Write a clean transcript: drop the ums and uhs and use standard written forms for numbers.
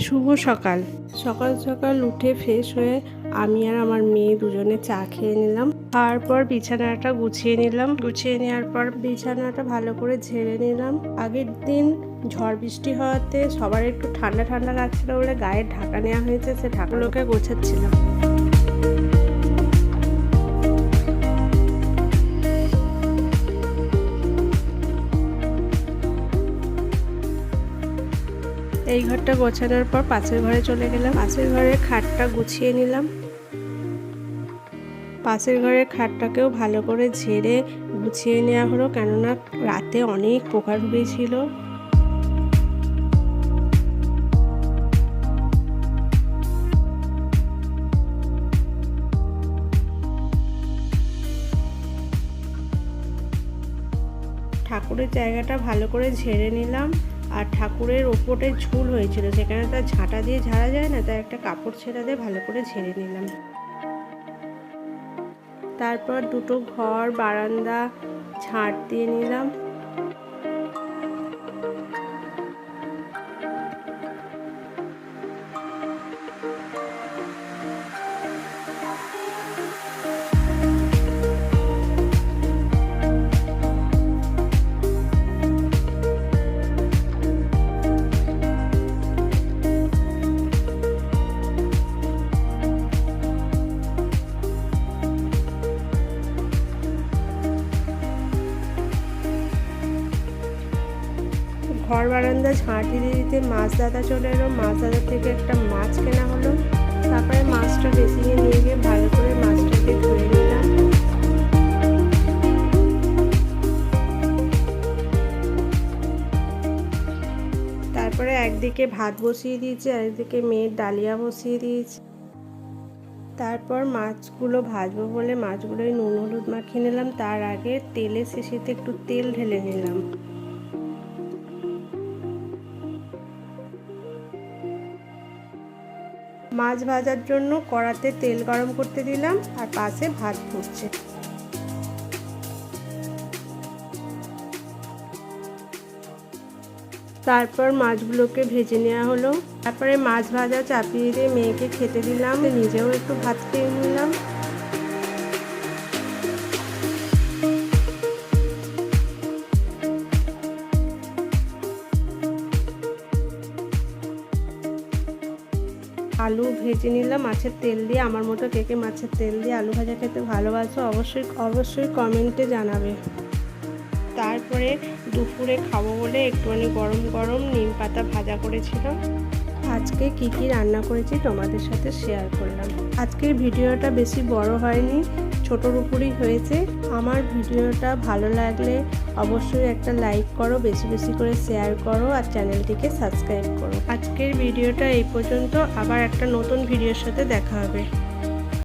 শুভ সকাল। সকাল সকাল উঠে ফ্রেশ হয়ে আমি আর আমার মেয়ে দুজনে চা খেয়ে নিলাম। তারপর বিছানাটা গুছিয়ে নিলাম। গুছিয়ে নেওয়ার পর বিছানাটা ভালো করে ঝেড়ে নিলাম। আগের দিন ঝড় বৃষ্টি হওয়াতে সবার একটু ঠান্ডা ঠান্ডা লাগছিল বলে গায়ের ঢাকা নেওয়া হয়েছে, সে ঢাকাগুলোকে গোছাচ্ছিলাম। এই ঘরটা গোছানোর পর পাশের ঘরে চলে গেলাম। পাশের ঘরের খাটটা গুছিয়ে নিলাম। পাশের ঘরের খাটটাকেও ভালো করে ঝেড়ে গুছিয়ে নেওয়া হলো, কেননা রাতে অনেক পোকা ঢুকেছিল। ঠাকুরের জায়গাটা ভালো করে ঝেড়ে নিলাম। আর ঠাকুরের ওপরে ঝুল হয়েছিল, সেখানে তার ঝাঁটা দিয়ে ঝাড়া যায় না, তাই একটা কাপড় ছেঁড়া দিয়ে ভালো করে ঝেড়ে নিলাম। তারপর দুটো ঘর বারান্দা ঝাড় দিয়ে নিলাম। ঘর বারান্দা ঝাঁট দিতে দিতে মাছ দাদা চলে এলো। মাছ দাদা থেকে একটা মাছ কেনা হলো। তারপরে মাছটা বেসিনে নিয়ে গিয়ে ভালো করে মাছটাকে ধুয়ে নিলাম। তারপরে একদিকে ভাত বসিয়ে দিয়েছি, একদিকে মেয়ের ডালিয়া বসিয়ে দিয়েছি। তারপর মাছগুলো ভাজবো বলে মাছগুলোই নুন হলুদ মাখিয়ে নিলাম। তার আগে তেলের শেষেতে একটু তেল ঢেলে নিলাম। মাছ ভাজার জন্য কড়াতে তেল গরম করতে দিলাম, আর পাশে ভাত ফুটছে। তারপর মাছগুলোকে ভেজে নেওয়া হলো। তারপরে মাছ ভাজা চাপিয়ে দিয়ে মেয়েকে খেতে দিলাম, নিজেও একটু ভাত খেয়ে নিলাম। আলু ভেজে নিলাম মাছের তেল দিয়ে। আমার মতো কে কে মাছের তেল দিয়ে আলু ভাজা খেতে ভালোবাসো অবশ্যই কমেন্টে জানাবে। তারপরে দুপুরে খাবো বলে একটুখানি গরম গরম নিম পাতা ভাজা করেছিলাম। আজকে কি কি রান্না করেছি তোমাদের সাথে শেয়ার করলাম। আজকের ভিডিওটা বেশি বড় হয়নি, ছোটোর উপরই হয়েছে। আমার ভিডিওটা ভালো লাগলে অবশ্যই একটা লাইক করো, বেশি বেশি করে শেয়ার করো, আর চ্যানেলটিকে সাবস্ক্রাইব করো। আজকের ভিডিওটা এই পর্যন্ত। আবার একটা নতুন ভিডিওর সাথে দেখা হবে।